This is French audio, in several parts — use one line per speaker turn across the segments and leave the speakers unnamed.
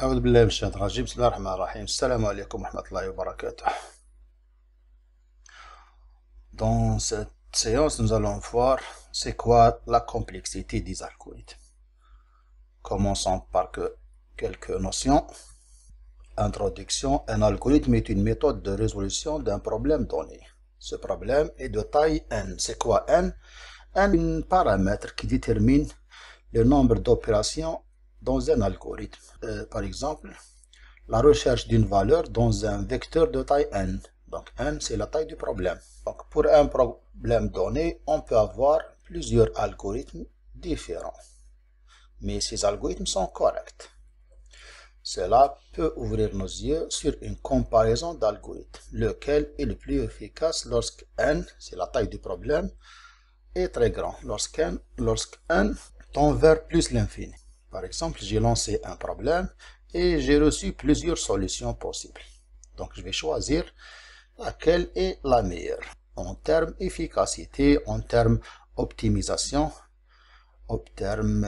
أعوذ بالله من الشيطان الرجيم. بسم الله الرحمن الرحيم. السلام عليكم ورحمة الله وبركاته. Dans cette séance, nous allons voir c'est quoi la complexité des algorithmes. Commençons par quelques notions. Introduction. Un algorithme est une méthode de résolution d'un problème donné. Ce problème est de taille n. C'est quoi n? N est un paramètre qui détermine le nombre d'opérations dans un algorithme. Par exemple, la recherche d'une valeur dans un vecteur de taille n. Donc n, c'est la taille du problème. Donc pour un problème donné, on peut avoir plusieurs algorithmes différents. Mais ces algorithmes sont corrects. Cela peut ouvrir nos yeux sur une comparaison d'algorithmes. Lequel est le plus efficace lorsque n, c'est la taille du problème, est très grand. Lorsque n tend vers plus l'infini. Par exemple, j'ai lancé un problème et j'ai reçu plusieurs solutions possibles. Donc, je vais choisir laquelle est la meilleure en termes efficacité, en termes optimisation, en termes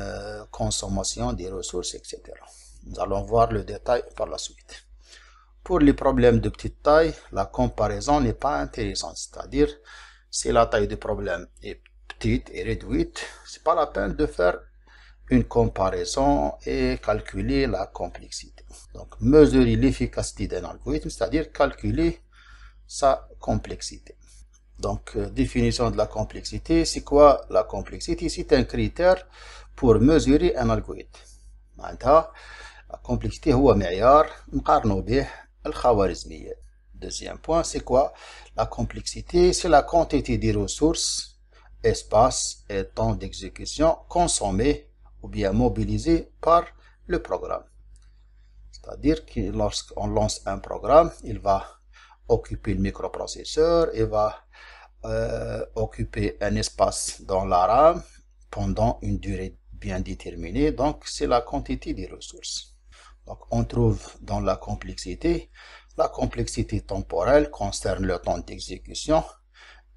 consommation des ressources, etc. Nous allons voir le détail par la suite. Pour les problèmes de petite taille, la comparaison n'est pas intéressante. C'est-à-dire, si la taille du problème est petite et réduite, c'est pas la peine de faire une comparaison et calculer la complexité. Donc, mesurer l'efficacité d'un algorithme, c'est-à-dire calculer sa complexité. Donc, définition de la complexité, c'est quoi la complexité? C'est un critère pour mesurer un algorithme. معناتها la complexité هو معيار نقارنوا به الخوارزمية. Deuxième point, c'est quoi? La complexité, c'est la quantité des ressources, espace et temps d'exécution consommés ou bien mobilisé par le programme. C'est-à-dire que lorsqu'on lance un programme, il va occuper le microprocesseur, il va occuper un espace dans la RAM pendant une durée bien déterminée. Donc, c'est la quantité des ressources. Donc, on trouve dans la complexité temporelle concerne le temps d'exécution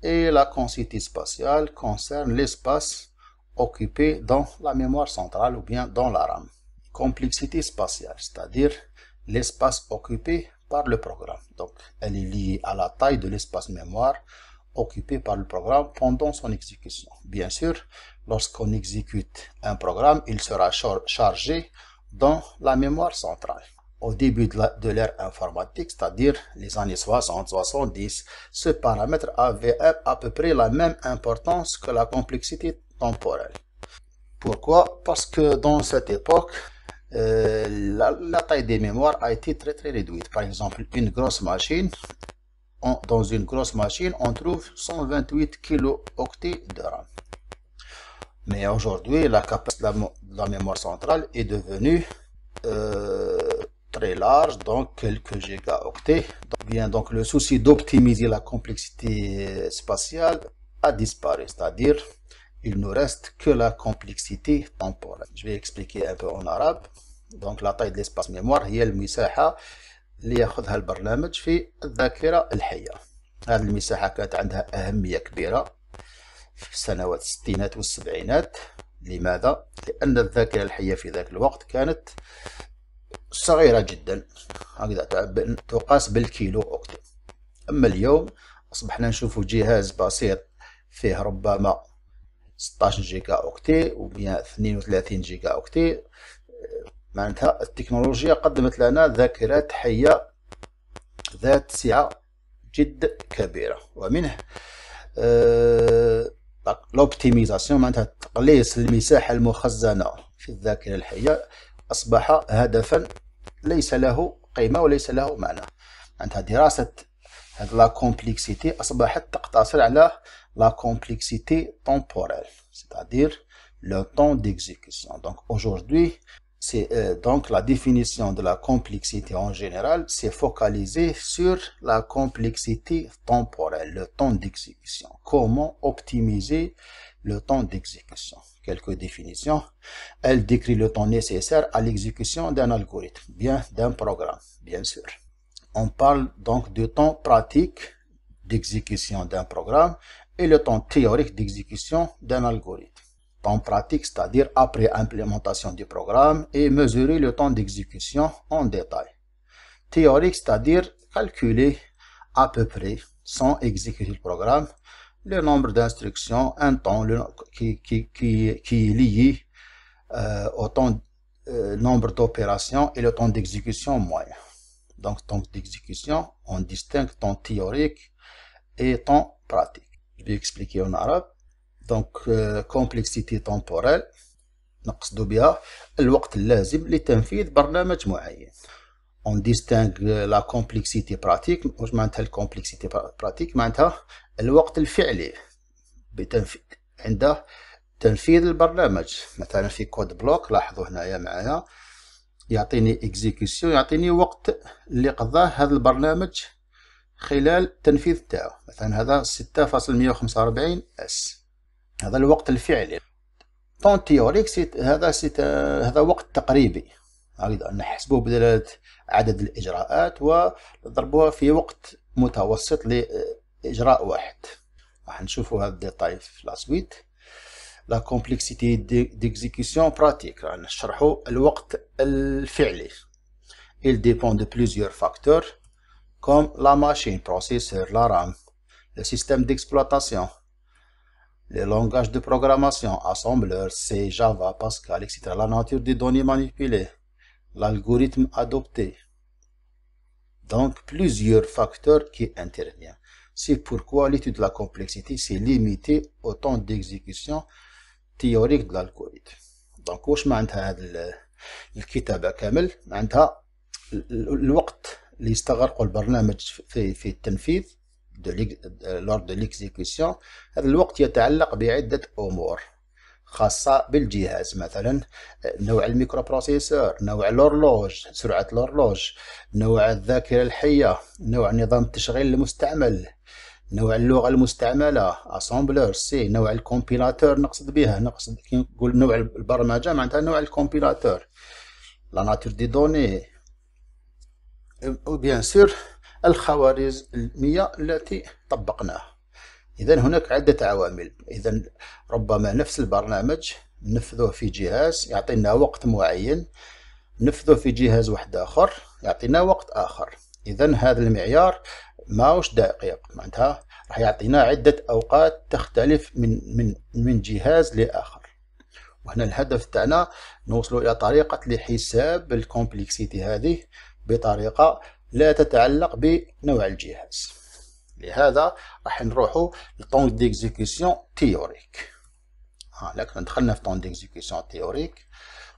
et la complexité spatiale concerne l'espace occupé dans la mémoire centrale ou bien dans la RAM. Complexité spatiale, c'est-à-dire l'espace occupé par le programme. Donc, elle est liée à la taille de l'espace mémoire occupé par le programme pendant son exécution. Bien sûr, lorsqu'on exécute un programme, il sera chargé dans la mémoire centrale. Au début de l'ère informatique, c'est-à-dire les années 60-70, ce paramètre avait à peu près la même importance que la complexité temporelle. Pourquoi? Parce que dans cette époque, la taille des mémoires a été très réduite. Par exemple, une grosse machine, dans une grosse machine, on trouve 128 kilooctets de RAM. Mais aujourd'hui, la capacité de la mémoire centrale est devenue très large, donc quelques gigaoctets. Donc le souci d'optimiser la complexité spatiale a disparu, c'est-à-dire il ne reste que la complexité temporelle. Je vais expliquer un peu en arabe. Donc la taille de l'espace mémoire هي المساحة اللي ياخذها البرنامج في الذاكرة الحية. هذه المساحة كانت عندها أهمية كبيرة في السنوات الستينات والسبعينات. لماذا؟ لأن الذاكرة الحية في ذاك الوقت كانت صغيرة جدا، تقاس بالكيلو أوكتي. أما اليوم أصبحنا نشوف جهاز بسيط فيه ربما 16 جيجا أوكتي و 132 جيجا أوكتي. معناتها التكنولوجيا قدمت لنا ذاكرات حية ذات سعة جد كبيرة، ومنه لوبتيميزاسيون، معناتها تقليص المساحة المخزنة في الذاكرة الحية أصبح هدفا ليس له قيمة وليس له معنى. معناتها دراسة لا كومبلكسيتي أصبحت تقتصر على la complexité temporelle, c'est-à-dire le temps d'exécution. Donc aujourd'hui, donc la définition de la complexité en général, c'est focalisé sur la complexité temporelle, le temps d'exécution. Comment optimiser le temps d'exécution? Quelques définitions. Elle décrit le temps nécessaire à l'exécution d'un algorithme, bien d'un programme, bien sûr. On parle donc du temps pratique d'exécution d'un programme et le temps théorique d'exécution d'un algorithme. Temps pratique, c'est-à-dire après implémentation du programme, et mesurer le temps d'exécution en détail. Théorique, c'est-à-dire calculer à peu près, sans exécuter le programme, le nombre d'instructions, un temps qui est lié au temps, nombre d'opérations et le temps d'exécution moyen. Donc, temps d'exécution, on distingue temps théorique et temps pratique. Je vais expliquer en arabe. Donc, complexité temporelle نقصد بها الوقت اللازم لتنفيذ برنامج معين. On distingue la complexité pratique. واش معناتها الكومبلكسيتي pratique؟ معناتها الوقت الفعلي عند تنفيذ البرنامج. مثلا في كود بلوك، لاحظوا هنايا معايا يعطيني اكزيكيسيون، يعطيني وقت اللي قضاه هذا البرنامج خلال التنفيذ تاعو. مثلا هذا 6.145 اس، هذا الوقت الفعلي. طون تيوريك هذا وقت تقريبي، هكذا نحسبوه بدلالة عدد الإجراءات ونضربوها في وقت متوسط لإجراء واحد. راح نشوفوا هذا الديتاي في لا سويت. لا كومبلكسيتي ديكزيكسيون براتيك، راح نشرحوا الوقت الفعلي. Il dépend de plusieurs facteurs comme la machine, processeur, la RAM, le système d'exploitation, les langages de programmation, assembleur, C, Java, Pascal, etc. La nature des données manipulées, l'algorithme adopté. Donc, plusieurs facteurs qui interviennent. C'est pourquoi l'étude de la complexité s'est limitée au temps d'exécution théorique de l'algorithme. Donc, واش معناتها هذا الكتابة كامل؟ معناتها الوقت اللي يستغرقه البرنامج في التنفيذ lors de l'exécution. هذا الوقت يتعلق بعدة أمور خاصة بالجهاز، مثلا نوع الميكرو بروسيسور، نوع الهورلوج، سرعة الهورلوج، نوع الذاكرة الحية، نوع نظام التشغيل المستعمل، نوع اللغة المستعملة اسامبلور، سي نوع الكومبيلاتور. نقصد كي نقول نوع البرمجة معناتها نوع الكومبيلاتور، لا ناتور دي دوني، وبيان سور الخوارزمية التي طبقناها. إذا هناك عدة عوامل. إذا ربما نفس البرنامج ننفذه في جهاز يعطينا وقت معين، ننفذه في جهاز واحد آخر يعطينا وقت آخر. إذا هذا المعيار ماهوش دقيق، معناتها راح يعطينا عدة أوقات تختلف من جهاز لآخر. وهنا الهدف تاعنا نوصلوا إلى طريقة لحساب الكومبلكسيتي هذه بطريقة لا تتعلق بنوع الجهاز. لهذا راح نروحوا لطون ديكزيكسيون تيوريك. لكن دخلنا في طون ديكزيكسيون تيوريك.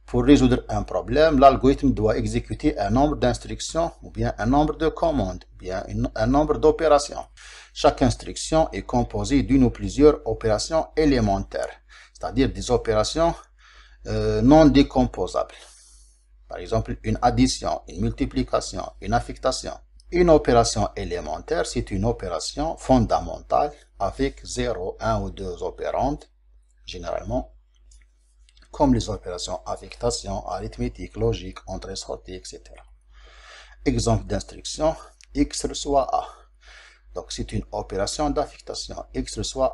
Pour résoudre un problème, l'algorithme doit exécuter un nombre d'instructions ou bien un nombre de commandes, ou bien un nombre d'opérations. Chaque instruction est composée d'une ou plusieurs opérations élémentaires, c'est-à-dire des opérations non décomposables. Par exemple, une addition, une multiplication, une affectation. Une opération élémentaire, c'est une opération fondamentale avec 0, 1 ou 2 opérandes, généralement, comme les opérations affectation, arithmétique, logique, entrée-sortie, etc. Exemple d'instruction, x reçoit a. Donc, c'est une opération d'affectation. X reçoit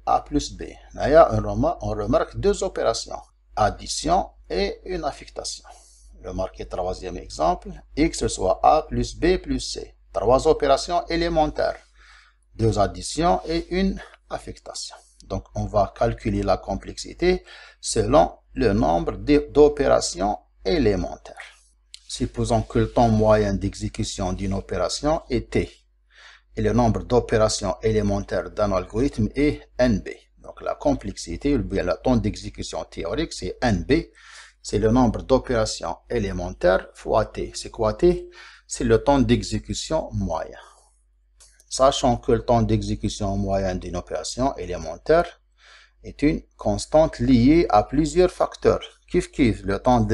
a plus b. Là, on remarque deux opérations, addition et une affectation. Remarquez troisième exemple, x reçoit a plus b plus c. Trois opérations élémentaires, deux additions et une affectation. Donc, on va calculer la complexité selon le nombre d'opérations élémentaires. Supposons que le temps moyen d'exécution d'une opération est t et le nombre d'opérations élémentaires d'un algorithme est nb. Donc, la complexité, ou bien le temps d'exécution théorique, c'est nb. C'est le nombre d'opérations élémentaires fois t. C'est quoi t? C'est le temps d'exécution moyen. Sachant que le temps d'exécution moyen d'une opération élémentaire est une constante liée à plusieurs facteurs. Kif, le temps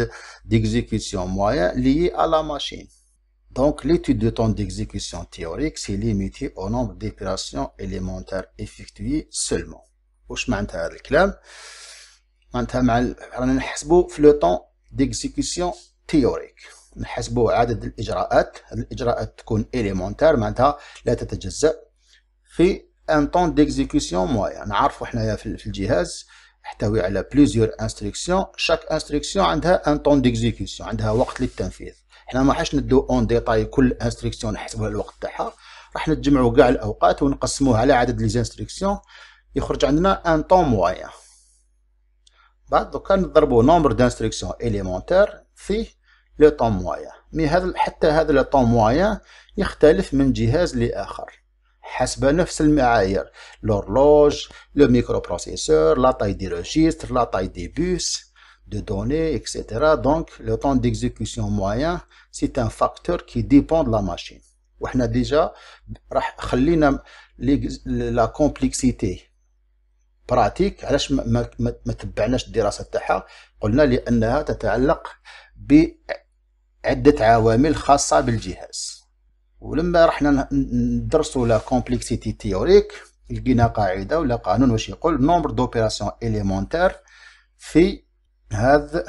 d'exécution moyen lié à la machine. Donc, l'étude du temps d'exécution théorique s'est limitée au nombre d'opérations élémentaires effectuées seulement. واش معناتها هذا الكلام؟ معناتها رانا نحسبوا في لو طون ديكزيكسيون تيوريك، نحسبوا عدد الاجراءات. هذه الاجراءات تكون اليمونتير معناتها لا تتجزأ في ان طون ديكزيكسيون موين. نعرفوا حنايا في الجهاز يحتوي على plusieurs instructions. chaque instruction عندها un temps d'exécution، عندها وقت للتنفيذ. احنا ما حاش ندو اون ديتاي كل انستركسيون نحسبوها الوقت تاعها، راح نتجمعوا كاع الاوقات ونقسموها على عدد لي انستركسيون، يخرج عندنا ان طون موين. بعد دوكا نضربوا نومبر دانستركسيون اليمونتير في لو طون موين. مي هذا حتى هذا لو طون موين يختلف من جهاز لاخر حسب نفس المعايير، l'horloge, le microprocesseur, la taille des registres, la taille des bus de données, etc. Donc, le temps d'exécution moyen, c'est un facteur qui dépend de la machine. وحنا déjà راح خلينا la complexité pratique. علاش ما تبعناش الدراسة تاعها؟ قلنا لأنها تتعلق بعدة عوامل خاصة بالجهاز. ولما رحنا ندرسوا لا كومبلكسيتي تيوريك لقينا قاعده ولا قانون واش يقول نومبر دوبيراسيون اليمونتير في هذا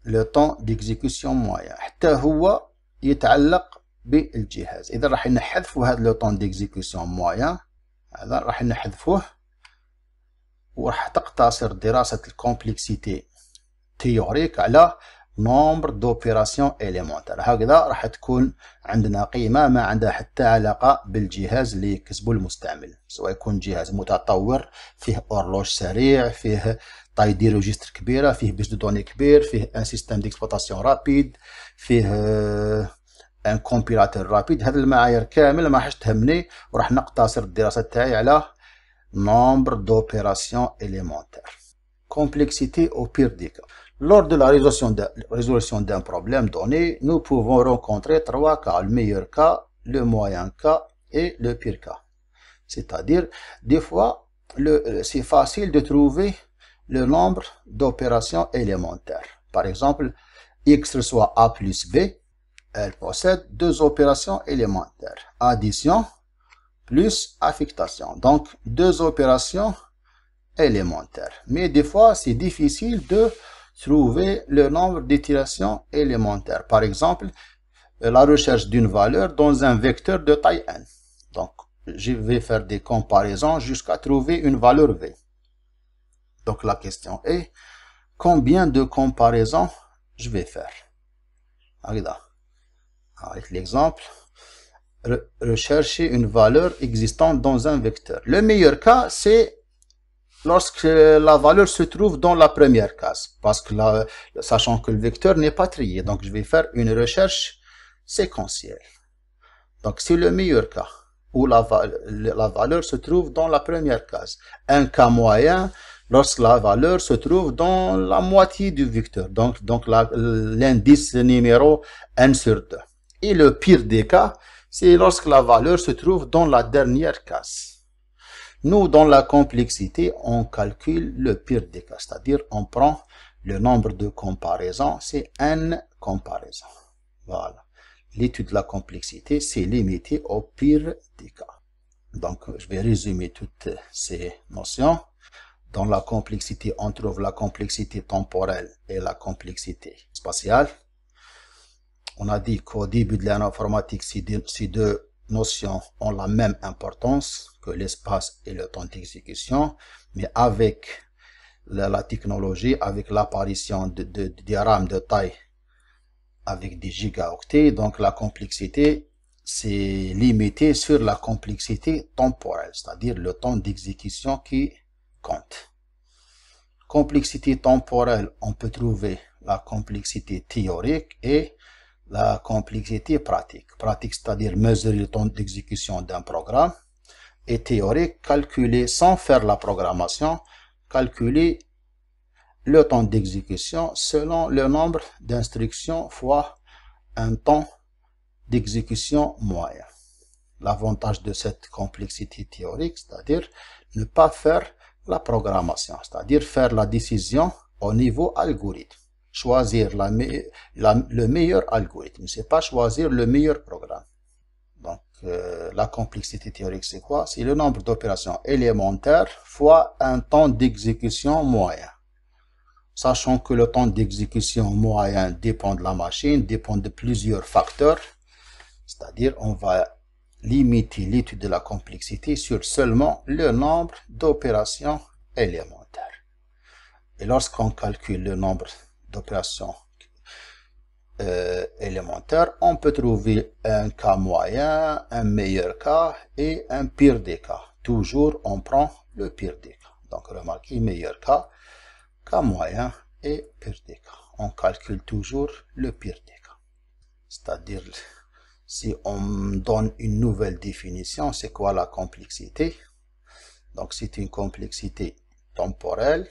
لو طون ديكزيكسيون موين، حتى هو يتعلق بالجهاز. اذا راح نحذفوا هذا لو طون ديكزيكسيون موين، هذا راح نحذفوه وراح تقتصر دراسه الكومبلكسيتي تيوريك على نومبر دوبيراسيون اليمونتير. هكذا راح تكون عندنا قيمه ما عندها حتى علاقه بالجهاز اللي يكسبه المستعمل، سواء يكون جهاز متطور فيه اورلوج سريع، فيه طاي دي ريجستر كبيره، فيه بيس دو دوني كبير، فيه ان سيستم ديكسبلوطاسيون رابيد، فيه ان كومبيلاتور رابيد. هذه المعايير كامله ما راحش تهمني، وراح نقتصر الدراسه تاعي على نومبر دوبيراسيون اليمونتير. كومبلكسيتي او بير دي كا. Lors de la résolution d'un problème donné, nous pouvons rencontrer trois cas, le meilleur cas, le moyen cas et le pire cas. C'est-à-dire, des fois, c'est facile de trouver le nombre d'opérations élémentaires. Par exemple, x reçoit a plus b, elle possède deux opérations élémentaires, addition plus affectation. Donc, deux opérations élémentaires. Mais des fois, c'est difficile de trouver le nombre d'itérations élémentaires. Par exemple, la recherche d'une valeur dans un vecteur de taille n. Donc, je vais faire des comparaisons jusqu'à trouver une valeur v. Donc, la question est, combien de comparaisons je vais faire? Avec l'exemple, rechercher une valeur existante dans un vecteur. Le meilleur cas, c'est lorsque la valeur se trouve dans la première case, parce que sachant que le vecteur n'est pas trié, donc je vais faire une recherche séquentielle. Donc c'est le meilleur cas, où la valeur se trouve dans la première case. Un cas moyen, lorsque la valeur se trouve dans la moitié du vecteur, donc l'indice numéro n sur 2. Et le pire des cas, c'est lorsque la valeur se trouve dans la dernière case. Nous, dans la complexité, on calcule le pire des cas, c'est-à-dire on prend le nombre de comparaisons, c'est n comparaisons. Voilà. L'étude de la complexité, c'est limité au pire des cas. Donc, je vais résumer toutes ces notions. Dans la complexité, on trouve la complexité temporelle et la complexité spatiale. On a dit qu'au début de l'informatique, ces deux notions ont la même importance que l'espace et le temps d'exécution, mais avec la technologie, avec l'apparition des RAM de taille avec des gigaoctets, donc la complexité c'est limité sur la complexité temporelle, c'est-à-dire le temps d'exécution qui compte. Complexité temporelle, on peut trouver la complexité théorique et la complexité pratique. Pratique, c'est-à-dire mesurer le temps d'exécution d'un programme, et théorique, calculer sans faire la programmation, calculer le temps d'exécution selon le nombre d'instructions fois un temps d'exécution moyen. L'avantage de cette complexité théorique, c'est-à-dire ne pas faire la programmation, c'est-à-dire faire la décision au niveau algorithme. Choisir le meilleur algorithme, c'est pas choisir le meilleur programme. Donc, la complexité théorique, c'est quoi? C'est le nombre d'opérations élémentaires fois un temps d'exécution moyen. Sachant que le temps d'exécution moyen dépend de la machine, dépend de plusieurs facteurs, c'est-à-dire on va limiter l'étude de la complexité sur seulement le nombre d'opérations élémentaires. Et lorsqu'on calcule le nombre d'opérations élémentaires, on peut trouver un cas moyen, un meilleur cas et un pire des cas. Toujours, on prend le pire des cas. Donc, remarquez, meilleur cas, cas moyen et pire des cas. On calcule toujours le pire des cas. C'est-à-dire, si on donne une nouvelle définition, c'est quoi la complexité? Donc, c'est une complexité temporelle.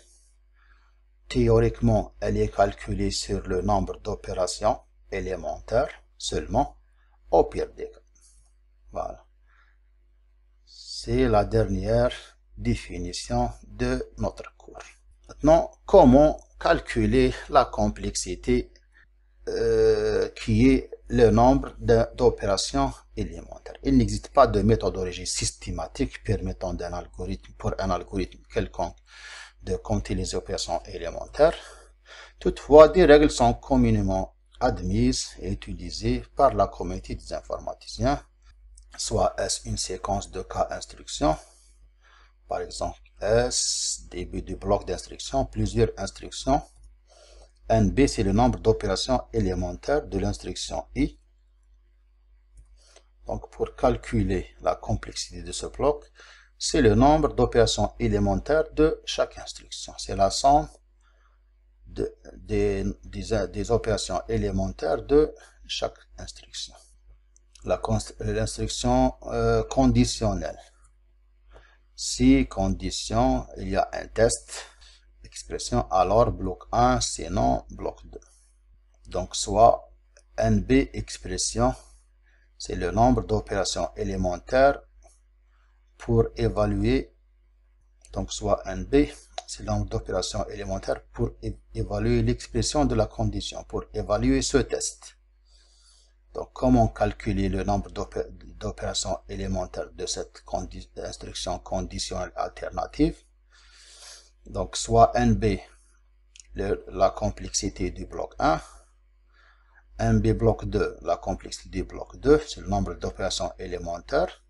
Théoriquement, elle est calculée sur le nombre d'opérations élémentaires seulement, au pire des cas. Voilà. C'est la dernière définition de notre cours. Maintenant, comment calculer la complexité qui est le nombre d'opérations élémentaires? Il n'existe pas de méthodologie systématique permettant pour un algorithme quelconque de compter les opérations élémentaires. Toutefois, des règles sont communément admises et utilisées par la communauté des informaticiens. Soit est-ce une séquence de cas instructions, par exemple S, début du bloc d'instruction, plusieurs instructions. NB, c'est le nombre d'opérations élémentaires de l'instruction I. Donc, pour calculer la complexité de ce bloc, c'est le nombre d'opérations élémentaires de chaque instruction. C'est la somme des opérations élémentaires de chaque instruction. L'instruction conditionnelle. Si condition, il y a un test, expression, alors bloc 1, sinon bloc 2. Donc, soit NB expression, c'est le nombre d'opérations élémentaires pour évaluer, donc soit NB, c'est le nombre d'opérations élémentaires pour évaluer l'expression de la condition, pour évaluer ce test. Donc, comment calculer le nombre d'opérations élémentaires de cette instruction conditionnelle alternative? Donc, soit NB, la complexité du bloc 1, NB bloc 2, la complexité du bloc 2, c'est le nombre d'opérations élémentaires.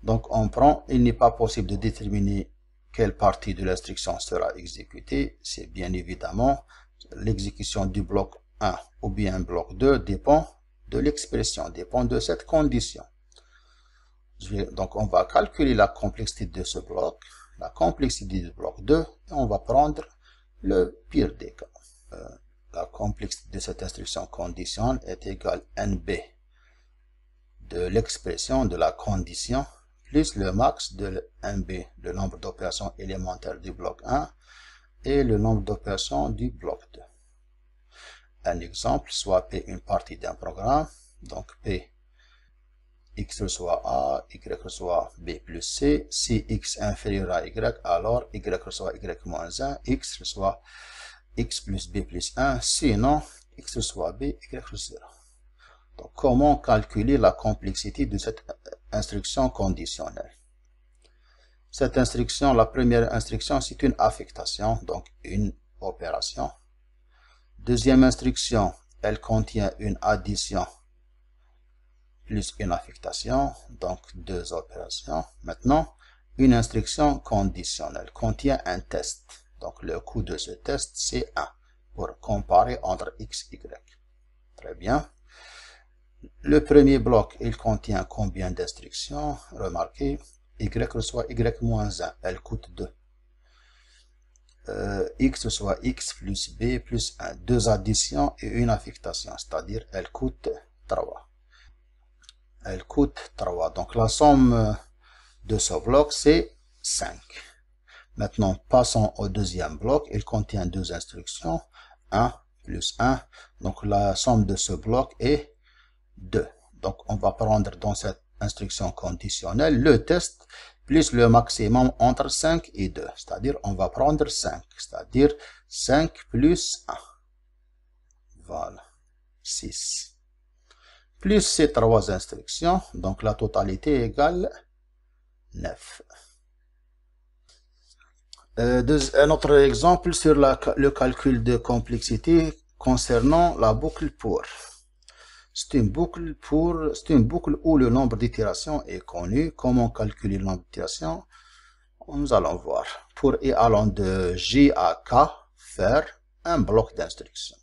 Donc, on prend, il n'est pas possible de déterminer quelle partie de l'instruction sera exécutée. C'est bien évidemment l'exécution du bloc 1 ou bien bloc 2 dépend de l'expression, dépend de cette condition. Donc, on va calculer la complexité de ce bloc, la complexité du bloc 2, et on va prendre le pire des cas. La complexité de cette instruction conditionnelle est égale NB de l'expression de la condition plus le max de NB, le nombre d'opérations élémentaires du bloc 1 et le nombre d'opérations du bloc 2. Un exemple, soit P une partie d'un programme, donc P, X reçoit A, Y reçoit B plus C, si X inférieur à Y, alors Y reçoit Y moins 1, X reçoit X plus B plus 1, sinon X reçoit B, Y reçoit 0. Donc, comment calculer la complexité de cette instruction conditionnelle? Cette instruction, la première instruction, c'est une affectation, donc une opération. Deuxième instruction, elle contient une addition plus une affectation, donc deux opérations. Maintenant, une instruction conditionnelle contient un test. Donc, le coût de ce test, c'est 1 pour comparer entre X et Y. Très bien. Le premier bloc, il contient combien d'instructions? Remarquez, Y reçoit Y moins 1, elle coûte 2. X reçoit X plus B plus 1, deux additions et une affectation, c'est-à-dire elle coûte 3. Elle coûte 3. Donc la somme de ce bloc, c'est 5. Maintenant, passons au deuxième bloc. Il contient deux instructions, 1 plus 1. Donc la somme de ce bloc est 2. Donc on va prendre dans cette instruction conditionnelle le test plus le maximum entre 5 et 2. C'est-à-dire on va prendre 5. C'est-à-dire 5 plus 1. Voilà. 6. Plus ces trois instructions, donc la totalité égale 9. Un autre exemple sur le calcul de complexité concernant la boucle pour. C'est une boucle où le nombre d'itérations est connu. Comment calculer le nombre d'itérations? Nous allons voir. Pour i allant de J à K, faire un bloc d'instruction.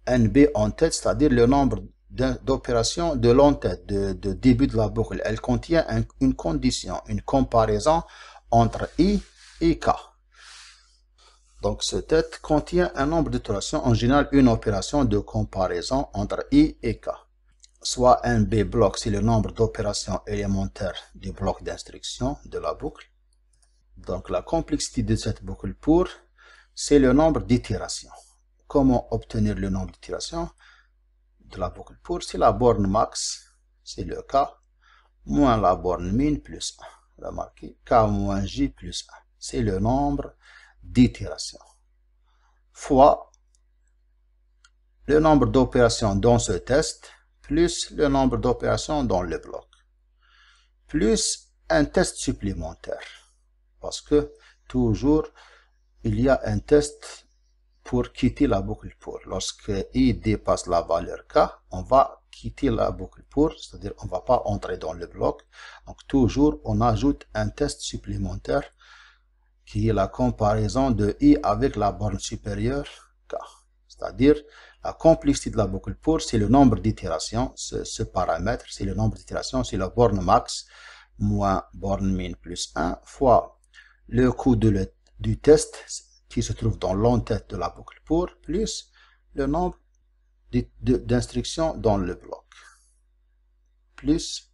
NB en tête, c'est-à-dire le nombre d'opérations de l'entête, de début de la boucle. Elle contient une condition, une comparaison entre I et K. Donc, ce tête contient un nombre d'itérations, en général une opération de comparaison entre I et K. Soit NB bloc, c'est le nombre d'opérations élémentaires du bloc d'instruction de la boucle. Donc, la complexité de cette boucle pour, c'est le nombre d'itérations. Comment obtenir le nombre d'itérations de la boucle pour? C'est la borne max, c'est le K, moins la borne min plus 1. Remarquez, K moins J plus 1. C'est le nombre d'itérations. Fois le nombre d'opérations dans ce test, plus le nombre d'opérations dans le bloc. Plus un test supplémentaire. Parce que toujours, il y a un test pour quitter la boucle pour. Lorsque I dépasse la valeur K, on va quitter la boucle pour, c'est-à-dire on ne va pas entrer dans le bloc. Donc toujours, on ajoute un test supplémentaire qui est la comparaison de I avec la borne supérieure K. C'est-à-dire, la complexité de la boucle pour, c'est le nombre d'itérations. Ce paramètre, c'est le nombre d'itérations, c'est la borne max moins borne min plus 1 fois le coût du test qui se trouve dans l'entête de la boucle pour, plus le nombre d'instructions dans le bloc, plus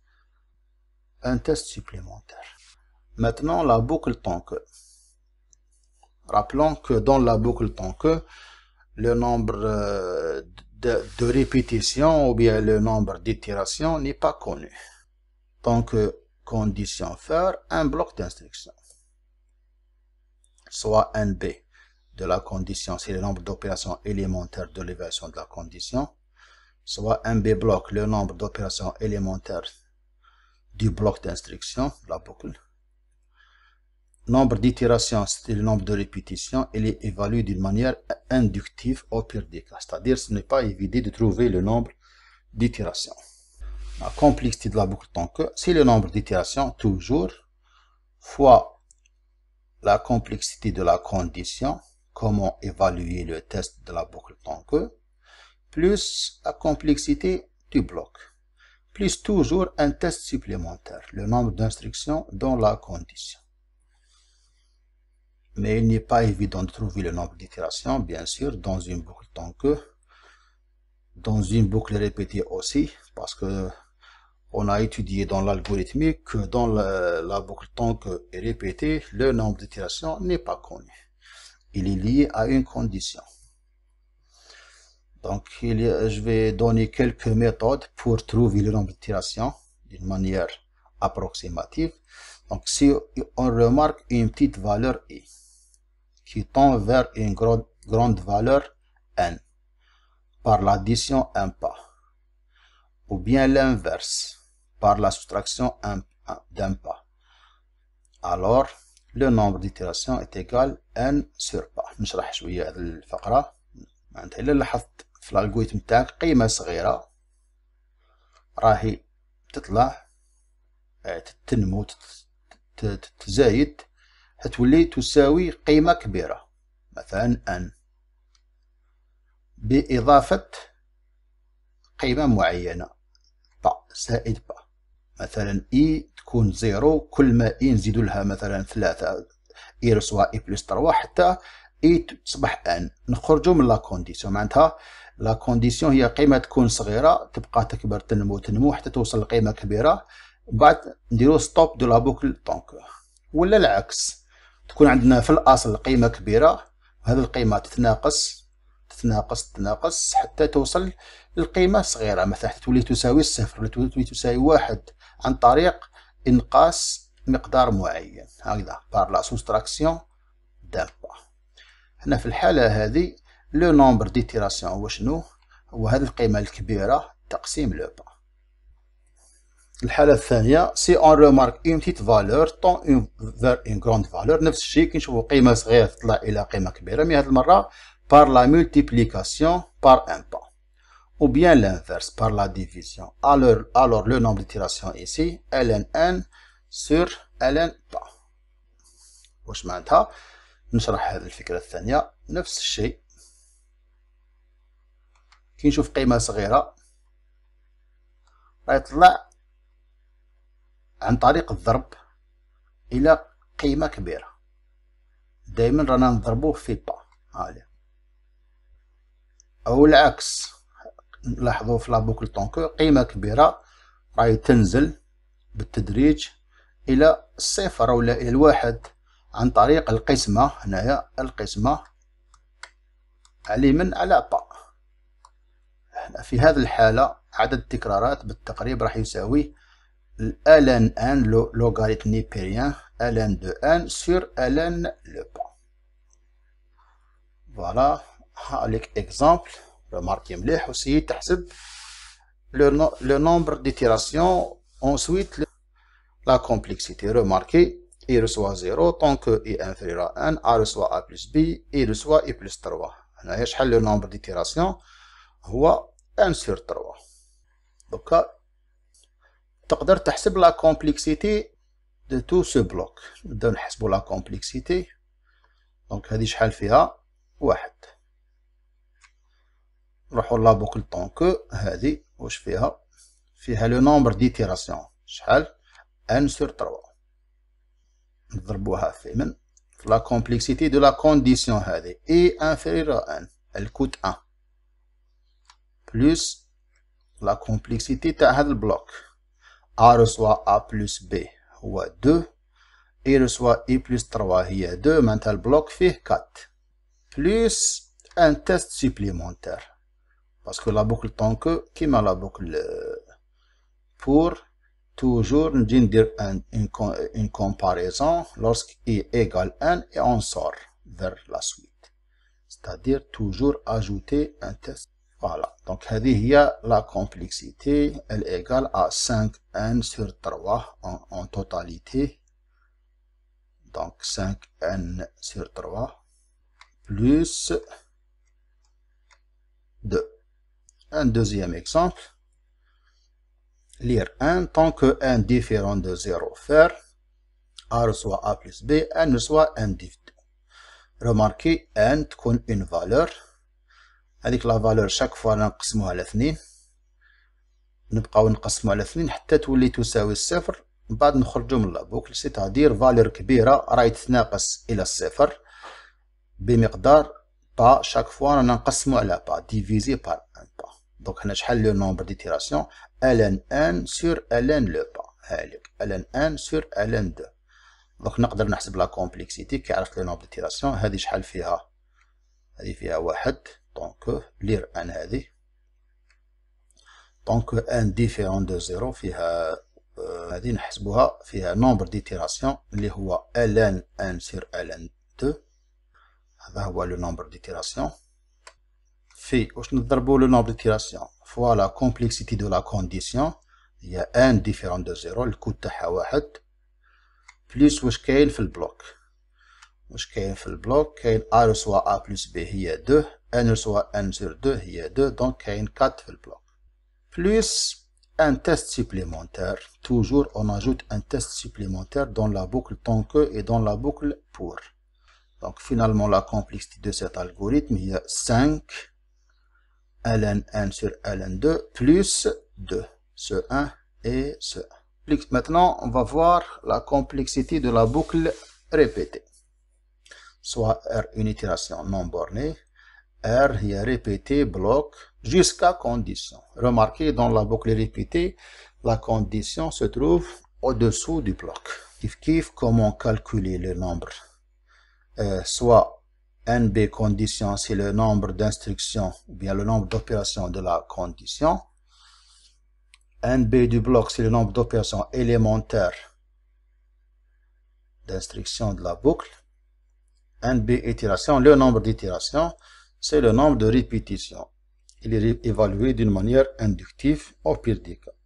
un test supplémentaire. Maintenant, la boucle tant que. Rappelons que dans la boucle tant que, le nombre de répétitions ou bien le nombre d'itérations n'est pas connu. Tant que condition faire un bloc d'instruction. Soit NB de la condition, c'est le nombre d'opérations élémentaires de l'évaluation de la condition. Soit NB bloc, le nombre d'opérations élémentaires du bloc d'instruction, la boucle. Nombre d'itérations, c'est le nombre de répétitions. Il est évalué d'une manière inductive au pire des cas. C'est-à-dire, ce n'est pas évident de trouver le nombre d'itérations. La complexité de la boucle tant que, c'est le nombre d'itérations, toujours, fois la complexité de la condition, comment évaluer le test de la boucle tant que, plus la complexité du bloc, plus toujours un test supplémentaire, le nombre d'instructions dans la condition. Mais il n'est pas évident de trouver le nombre d'itérations, bien sûr, dans une boucle tant que, dans une boucle répétée aussi, parce que on a étudié dans l'algorithmique que dans la boucle tant que est répétée, le nombre d'itérations n'est pas connu. Il est lié à une condition. Donc, je vais donner quelques méthodes pour trouver le nombre d'itérations d'une manière approximative. Donc, si on remarque une petite valeur I, qui tend vers une grande valeur N, par l'addition un pas, ou bien l'inverse, par la soustraction d'un pas. Alors, le nombre d'itérations est égal N sur pas. نشرح شوية هذه الفقرة. معناتها إلا لاحظت في الألغوريثم تاعك قيمة صغيرة راهي تطلع تنمو تزايد هتولي تساوي قيمة كبيرة، مثلا N بإضافة قيمة معينة با زائد با. مثلا إي تكون زيرو، كل ما إي نزيدو لها مثلا 3 إي رسوا إي بلس 3 حتى إي تصبح أن. نخرجو من لا كونديسيون، معناتها لا كونديسيون هي قيمة تكون صغيرة تبقى تكبر تنمو حتى توصل لقيمة كبيرة، بعد نديرو ستوب دو لا بوكل طونكو. ولا العكس، تكون عندنا في الأصل قيمة كبيرة وهذه القيمة تتناقص حتى توصل للقيمة صغيرة، مثلا حتى تولي تساوي 0 ولا تولي تساوي 1 عن طريق إنقاص مقدار معين، هكذا بار لا سوستراكسيون دان با. هنا في الحالة هذه لو نومبر ديتيراسيون هو شنو؟ هو هذه القيمة الكبيرة تقسيم لو با. الحالة الثانية سي اون رومارك اون بتيت فالور طون فير اون غروند فالور، نفس الشيء كي نشوفو قيمة صغيرة تطلع إلى قيمة كبيرة، مي هذه المرة par la multiplication par un pas, ou bien l'inverse, par la division. Alors le nombre d'itérations ici, ln n sur ln pas. واش معناتها؟ نشرح هذه الفكرة الثانية. نفس الشيء كي نشوف قيمة صغيرة يطلع عن طريق الضرب إلى قيمة كبيرة، دائما رانا نضربوه في با هالي، أو العكس. لاحظوا في لابوكل طونكو قيمة كبيرة راهي تنزل بالتدريج إلى الصفر أو إلى الواحد عن طريق القسمة. هنايا القسمة على اليمين على با. في هذه الحالة عدد التكرارات بالتقريب راح يساوي ln 1 لوغاريتم نيبيريان ln de 1 sur ln le pas. فوالا هاليك اكزامبل. رماركي مليح وسيي تحسب le nombre d'itérations, ensuite la complexité. Remarquez, i reçoit 0 tant que i inférieur à 1, a reçoit a plus b, i reçoit i plus 3. هنايا شحال le nombre d'itérations هو 1 sur 3. دوكا تقدر تحسب la complexité de tout ce bloc. نبداو نحسبو la complexité. دونك هذه شحال فيها؟ واحد. نروحو لابوكل طونكو. هذه واش فيها؟ فيها لو نومبر ديتيراسيون شحال؟ 1 sur 3. نضربوها في من في لا كومبلكسيتي دو لا كونديسيون. هذه اي انفيريور ا 1 الكوت 1 بلس لا كومبلكسيتي تاع هذا البلوك. ا رسوا ا بلس بي هو 2، اي رسوا اي بلس 3 هي 2، معناتها البلوك فيه 4 بلس ان تيست سوبليمونتير. باسكو لا بوكل طونكو كيما لا بوكل pour toujours نجي ندير une comparaison lorsque i égale 1 et on sort vers la suite, c'est-à-dire toujours ajouter un test. Voilà, donc هذه هي la complexité, elle égale à 5n sur 3 en totalité. Donc 5n sur 3 plus 2. Un deuxième exemple. Lire 1 tant que n différent de 0 faire a reçoit a plus b, n reçoit n div 2. Remarquez n تكون une valeur. هذيك لا فالور شاك فوا نقسموها على 2، نبقاو نقسمو على 2 حتى تولي تساوي الصفر. من بعد نخرجو من لابوكل، سيتادير فالور كبيرة راهي تتناقص إلى الصفر بمقدار با. شاك فوا رانا نقسمو على با ديفيزي بار ان با. دونك هنا شحال لو نومبر ديتيراسيون؟ ln 1 sur ln le pas. هاليك ln 1 sur ln 2. دونك نقدر نحسب لا كومبلكسيتي كي عرفت لو نومبر ديتيراسيون. هذه شحال فيها؟ هذه فيها واحد. دونك لير ان هذه دونك ان ديفيرون دو زيرو فيها هذه نحسبوها فيها نومبر ديتيراسيون اللي هو ln 1 sur ln 2. هذا هو لو نومبر ديتيراسيون. في واش نضربو لو نومبر ديتيراسيون فوا لا كومبلكسيتي دو لا كونديسيون هي ان ديفيرون دو زيرو الكود تاعها واحد بليس واش كاين في البلوك. واش كاين في البلوك؟ كاين ا رسوا ا بلس بي هي 2، ان رسوا ان سور 2 هي 2، دونك كاين 4 في البلوك بلس un test supplémentaire. Toujours on ajoute un test supplémentaire dans la boucle tant que et dans la boucle pour. Donc finalement la complexité de cet algorithme est 5 ln 1 sur ln 2 plus 2, ce 1 et ce 1. Maintenant on va voir la complexité de la boucle répétée. Soit R une itération non bornée, R est répété bloc jusqu'à condition. Remarquez dans la boucle répétée, la condition se trouve au-dessous du bloc. Comment calculer le nombre? Soit NB condition, c'est le nombre d'instructions ou bien le nombre d'opérations de la condition. NB du bloc, c'est le nombre d'opérations élémentaires d'instructions de la boucle. NB itération, le nombre d'itérations, c'est le nombre de répétitions. Il est évalué d'une manière inductive au pire des cas.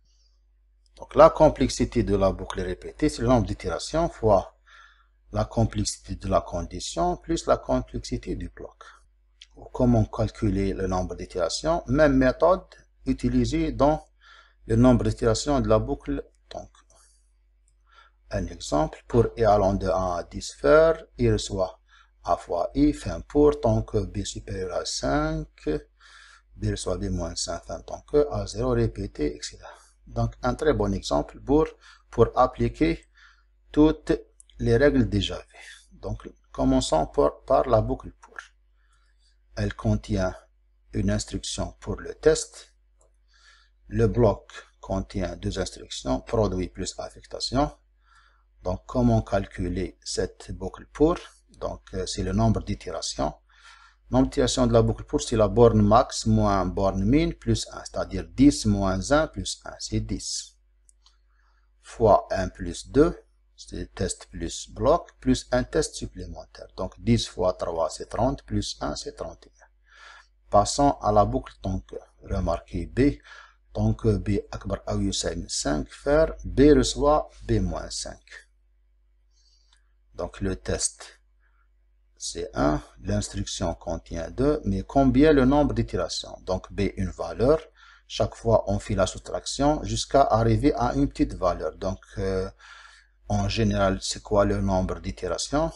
Donc la complexité de la boucle répétée, c'est le nombre d'itérations fois la complexité de la condition plus la complexité du bloc. Comment calculer le nombre d'itérations? Même méthode utilisée dans le nombre d'itérations de la boucle. Donc, un exemple, pour e allant de 1 à 10 faire, il reçoit A fois I, fin pour, tant que B supérieur à 5, B reçoit B moins 5, fin tant que A0 répété, etc. Donc, un très bon exemple pour appliquer toutes les règles déjà vues. Donc, commençons par la boucle pour. Elle contient une instruction pour le test. Le bloc contient deux instructions, produit plus affectation. Donc, comment calculer cette boucle pour? Donc, c'est le nombre d'itérations. Nombre d'itérations de la boucle pour, c'est la borne max moins borne min plus 1, c'est-à-dire 10 moins 1 plus 1, c'est 10. Fois 1 plus 2, c'est test plus bloc, plus un test supplémentaire. Donc, 10 fois 3, c'est 30, plus 1, c'est 31. Passons à la boucle tant que. Remarquez B. Tant que B akbar ou yusayn 5, faire B reçoit B moins 5. Donc, le test, c'est 1. L'instruction contient 2. Mais combien le nombre d'itérations? Donc, B, une valeur. Chaque fois, on fait la soustraction jusqu'à arriver à une petite valeur. Donc, en général, c'est quoi le nombre d'itérations?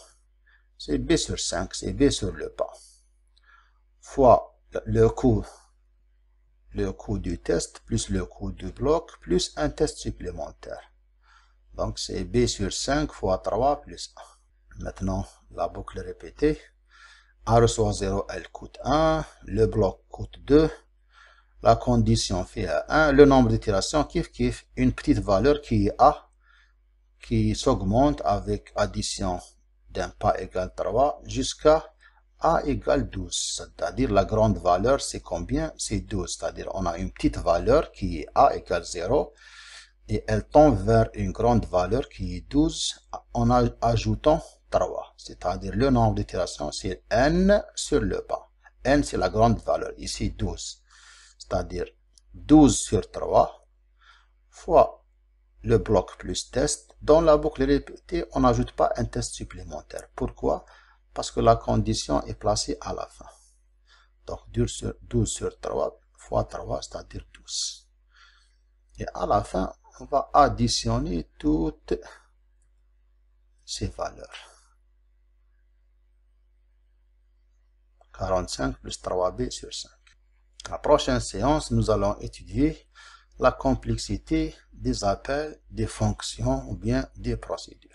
C'est B sur 5, c'est B sur le pas. Fois le coût du test, plus le coût du bloc, plus un test supplémentaire. Donc, c'est B sur 5 fois 3 plus 1. Maintenant, la boucle répétée. A reçoit 0, elle coûte 1. Le bloc coûte 2. La condition fait à 1. Le nombre d'itérations, kiff, une petite valeur qui est A, qui s'augmente avec addition d'un pas égale 3 jusqu'à A égale 12. C'est-à-dire la grande valeur, c'est combien? C'est 12. C'est-à-dire on a une petite valeur qui est A égale 0 et elle tend vers une grande valeur qui est 12 en ajoutant 3. C'est-à-dire le nombre d'itérations, c'est N sur le pas. N, c'est la grande valeur. Ici, 12. C'est-à-dire 12 sur 3 fois le bloc plus test. Dans la boucle répétée, on n'ajoute pas un test supplémentaire. Pourquoi? Parce que la condition est placée à la fin. Donc 12 sur 3 fois 3, c'est-à-dire 12. Et à la fin, on va additionner toutes ces valeurs. 45 plus 3b sur 5. La prochaine séance, nous allons étudier la complexité des appels, des fonctions ou bien des procédures.